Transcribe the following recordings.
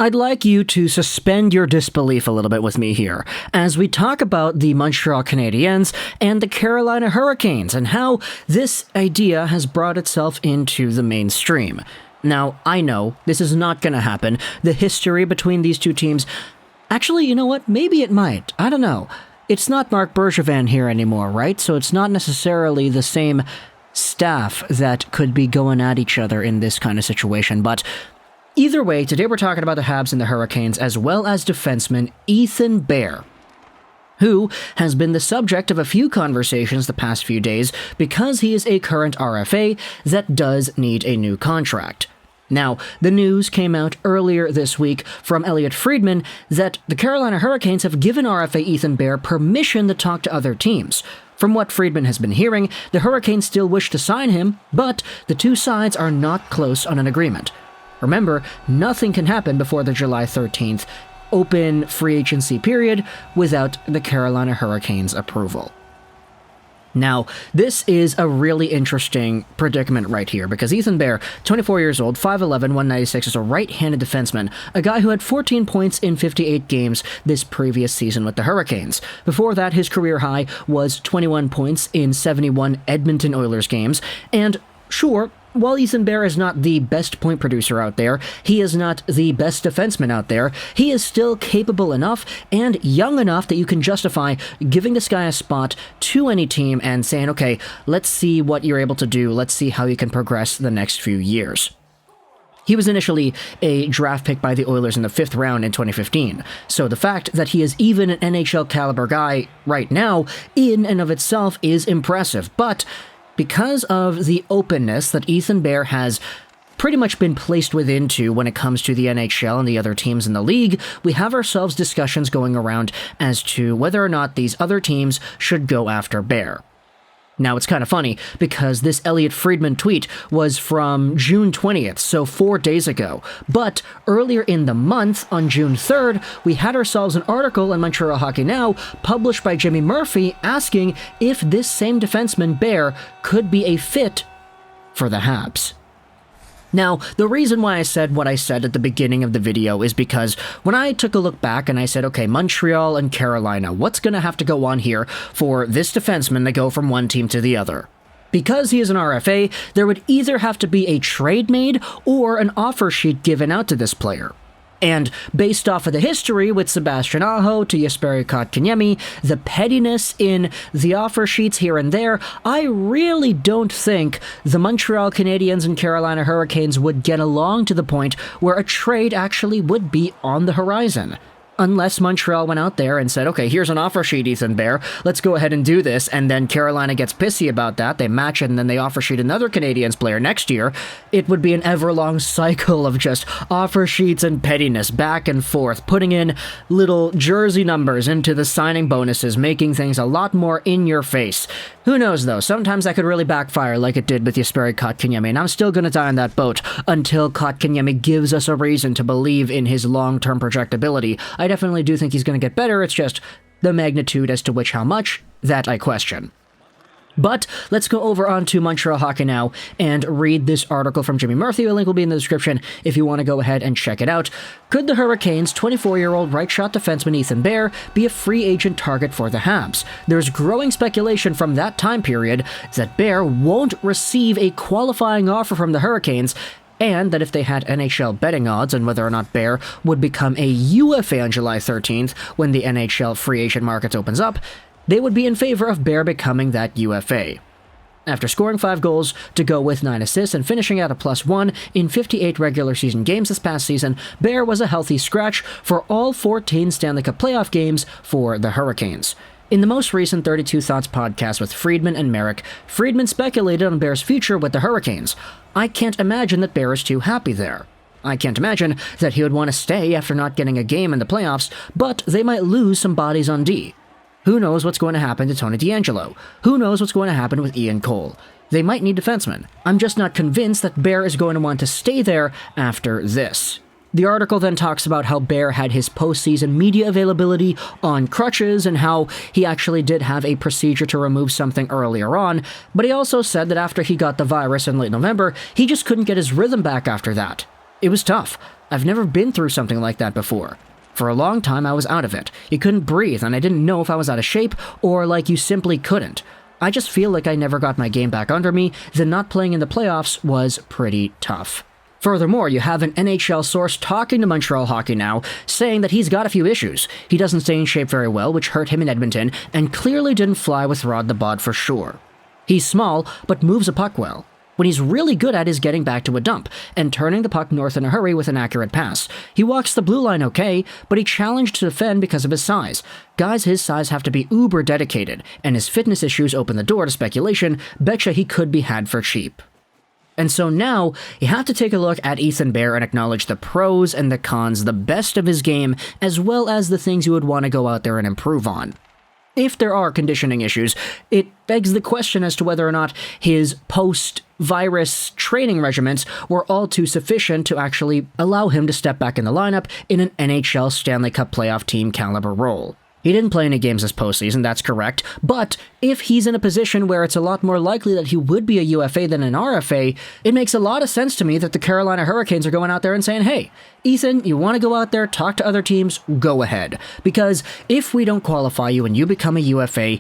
I'd like you to suspend your disbelief a little bit with me here as we talk about the Montreal Canadiens and the Carolina Hurricanes and how this idea has brought itself into the mainstream. Now, I know this is not going to happen. The history between these two teams, actually, you know what? Maybe it might. I don't know. It's not Marc Bergevin here anymore, right? So it's not necessarily the same staff that could be going at each other in this kind of situation, but either way, today we're talking about the Habs and the Hurricanes, as well as defenseman Ethan Bear, who has been the subject of a few conversations the past few days because he is a current RFA that does need a new contract. Now, the news came out earlier this week from Elliotte Friedman that the Carolina Hurricanes have given RFA Ethan Bear permission to talk to other teams. From what Friedman has been hearing, the Hurricanes still wish to sign him, but the two sides are not close on an agreement. Remember, nothing can happen before the July 13th open free agency period without the Carolina Hurricanes' approval. Now, this is a really interesting predicament right here because Ethan Bear, 24 years old, 5'11", 196, is a right-handed defenseman, a guy who had 14 points in 58 games this previous season with the Hurricanes. Before that, his career high was 21 points in 71 Edmonton Oilers games, and sure, while Ethan Bear is not the best point producer out there, he is not the best defenseman out there, he is still capable enough and young enough that you can justify giving this guy a spot to any team and saying, okay, let's see what you're able to do, let's see how you can progress the next few years. He was initially a draft pick by the Oilers in the 5th round in 2015, so the fact that he is even an NHL caliber guy right now in and of itself is impressive, but because of the openness that Ethan Bear has pretty much been placed within when it comes to the NHL and the other teams in the league, we have ourselves discussions going around as to whether or not these other teams should go after Bear. Now, it's kind of funny, because this Elliotte Friedman tweet was from June 20th, so 4 days ago. But earlier in the month, on June 3rd, we had ourselves an article in Montreal Hockey Now, published by Jimmy Murphy, asking if this same defenseman, Bear, could be a fit for the Habs. Now, the reason why I said what I said at the beginning of the video is because when I took a look back and I said, okay, Montreal and Carolina, what's going to have to go on here for this defenseman to go from one team to the other? Because he is an RFA, there would either have to be a trade made or an offer sheet given out to this player. And based off of the history with Sebastian Aho to Jesperi Kotkaniemi, the pettiness in the offer sheets here and there, I really don't think the Montreal Canadiens and Carolina Hurricanes would get along to the point where a trade actually would be on the horizon. Unless Montreal went out there and said, okay, here's an offer sheet, Ethan Bear, let's go ahead and do this, and then Carolina gets pissy about that, they match it, and then they offer sheet another Canadiens player next year, it would be an ever-long cycle of just offer sheets and pettiness back and forth, putting in little jersey numbers into the signing bonuses, making things a lot more in your face. Who knows, though, sometimes that could really backfire like it did with Jesperi Kotkaniemi, and I'm still going to die on that boat until Kotkaniemi gives us a reason to believe in his long-term projectability. I definitely do think he's going to get better, it's just the magnitude as to which how much, that I question. But let's go over onto Montreal Hockey Now and read this article from Jimmy Murphy. A link will be in the description if you want to go ahead and check it out. Could the Hurricanes' 24-year-old right-shot defenseman Ethan Bear be a free agent target for the Habs? There's growing speculation from that time period that Bear won't receive a qualifying offer from the Hurricanes, and that if they had NHL betting odds on whether or not Bear would become a UFA on July 13th when the NHL free agent market opens up, they would be in favor of Bear becoming that UFA. After scoring 5 goals to go with 9 assists and finishing at a +1 in 58 regular season games this past season, Bear was a healthy scratch for all 14 Stanley Cup playoff games for the Hurricanes. In the most recent 32 Thoughts podcast with Friedman and Merrick, Friedman speculated on Bear's future with the Hurricanes. I can't imagine that Bear is too happy there. I can't imagine that he would want to stay after not getting a game in the playoffs, but they might lose some bodies on D. Who knows what's going to happen to Tony DeAngelo? Who knows what's going to happen with Ian Cole? They might need defensemen. I'm just not convinced that Bear is going to want to stay there after this. The article then talks about how Bear had his postseason media availability on crutches and how he actually did have a procedure to remove something earlier on, but he also said that after he got the virus in late November, he just couldn't get his rhythm back after that. It was tough. I've never been through something like that before. For a long time, I was out of it. You couldn't breathe, and I didn't know if I was out of shape or like you simply couldn't. I just feel like I never got my game back under me, then not playing in the playoffs was pretty tough. Furthermore, you have an NHL source talking to Montreal Hockey Now, saying that he's got a few issues. He doesn't stay in shape very well, which hurt him in Edmonton, and clearly didn't fly with Rod the Bod for sure. He's small, but moves a puck well. What he's really good at is getting back to a dump, and turning the puck north in a hurry with an accurate pass. He walks the blue line okay, but he challenged to defend because of his size. Guys his size have to be uber dedicated, and his fitness issues open the door to speculation. Betcha he could be had for cheap. And so now, you have to take a look at Ethan Bear and acknowledge the pros and the cons, the best of his game, as well as the things you would want to go out there and improve on. If there are conditioning issues, it begs the question as to whether or not his post-virus training regimens were all too sufficient to actually allow him to step back in the lineup in an NHL Stanley Cup playoff team caliber role. He didn't play any games this postseason, that's correct, but if he's in a position where it's a lot more likely that he would be a UFA than an RFA, it makes a lot of sense to me that the Carolina Hurricanes are going out there and saying, hey, Ethan, you want to go out there, talk to other teams, go ahead. Because if we don't qualify you and you become a UFA,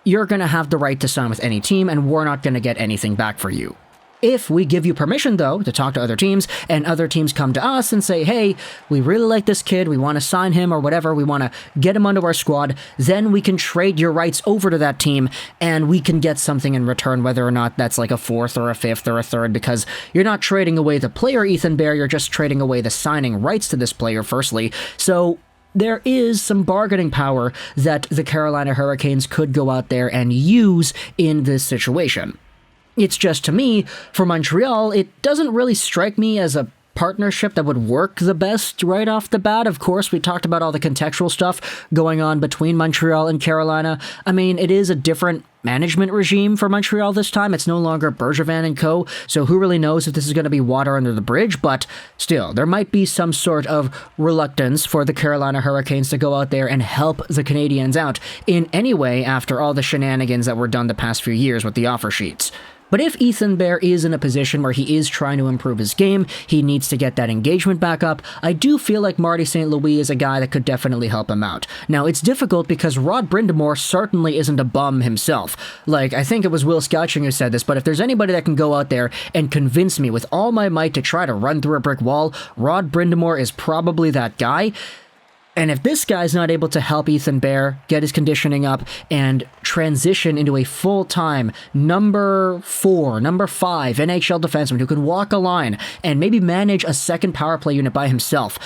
you're going to have the right to sign with any team and we're not going to get anything back for you. If we give you permission, though, to talk to other teams, and other teams come to us and say, hey, we really like this kid, we want to sign him or whatever, we want to get him onto our squad, then we can trade your rights over to that team, and we can get something in return, whether or not that's like a fourth or a fifth or a third, because you're not trading away the player, Ethan Bear, you're just trading away the signing rights to this player, firstly. So there is some bargaining power that the Carolina Hurricanes could go out there and use in this situation. It's just, to me, for Montreal, it doesn't really strike me as a partnership that would work the best right off the bat. Of course, we talked about all the contextual stuff going on between Montreal and Carolina. I mean, it is a different management regime for Montreal this time. It's no longer Bergevin and co., so who really knows if this is going to be water under the bridge, but still, there might be some sort of reluctance for the Carolina Hurricanes to go out there and help the Canadiens out in any way after all the shenanigans that were done the past few years with the offer sheets. But if Ethan Bear is in a position where he is trying to improve his game, he needs to get that engagement back up, I do feel like Marty St. Louis is a guy that could definitely help him out. Now, it's difficult because Rod Brind'Amour certainly isn't a bum himself. Like, I think it was Will Scouching who said this, but if there's anybody that can go out there and convince me with all my might to try to run through a brick wall, Rod Brind'Amour is probably that guy. And if this guy's not able to help Ethan Bear get his conditioning up and transition into a full-time number 4, number 5 NHL defenseman who can walk a line and maybe manage a second power play unit by himself,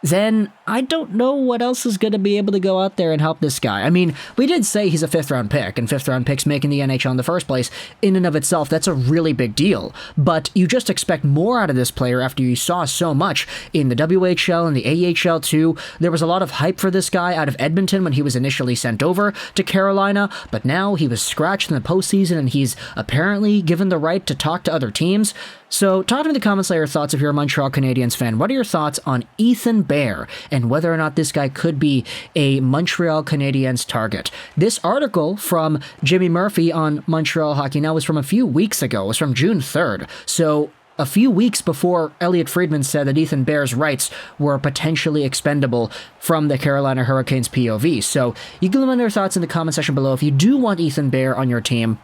then I don't know what else is going to be able to go out there and help this guy. I mean, we did say he's a 5th-round pick, and 5th-round picks making the NHL in the first place, in and of itself, that's a really big deal. But you just expect more out of this player after you saw so much in the WHL and the AHL too. There was a lot of hype for this guy out of Edmonton when he was initially sent over to Carolina, but now he was scratched in the postseason, and he's apparently given the right to talk to other teams. So talk to me in the comments, let your thoughts if you're a Montreal Canadiens fan. What are your thoughts on Ethan Bear and whether or not this guy could be a Montreal Canadiens target? This article from Jimmy Murphy on Montreal Hockey Now was from a few weeks ago. It was from June 3rd. So a few weeks before Elliot Friedman said that Ethan Bear's rights were potentially expendable from the Carolina Hurricanes POV. So you can let me know your thoughts in the comment section below. If you do want Ethan Bear on your team,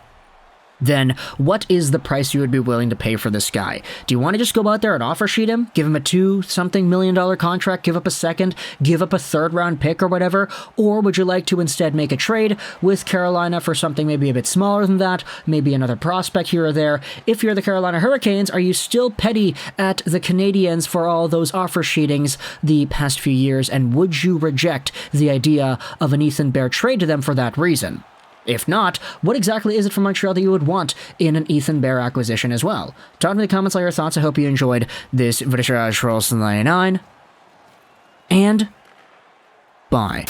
then what is the price you would be willing to pay for this guy? Do you want to just go out there and offer sheet him? Give him a $2-something million contract, give up a second, give up a 3rd-round pick or whatever? Or would you like to instead make a trade with Carolina for something maybe a bit smaller than that, maybe another prospect here or there? If you're the Carolina Hurricanes, are you still petty at the Canadiens for all those offer sheetings the past few years, and would you reject the idea of an Ethan Bear trade to them for that reason? If not, what exactly is it from Montreal that you would want in an Ethan Bear acquisition as well? Talk in the comments, let your thoughts. I hope you enjoyed this video. And bye.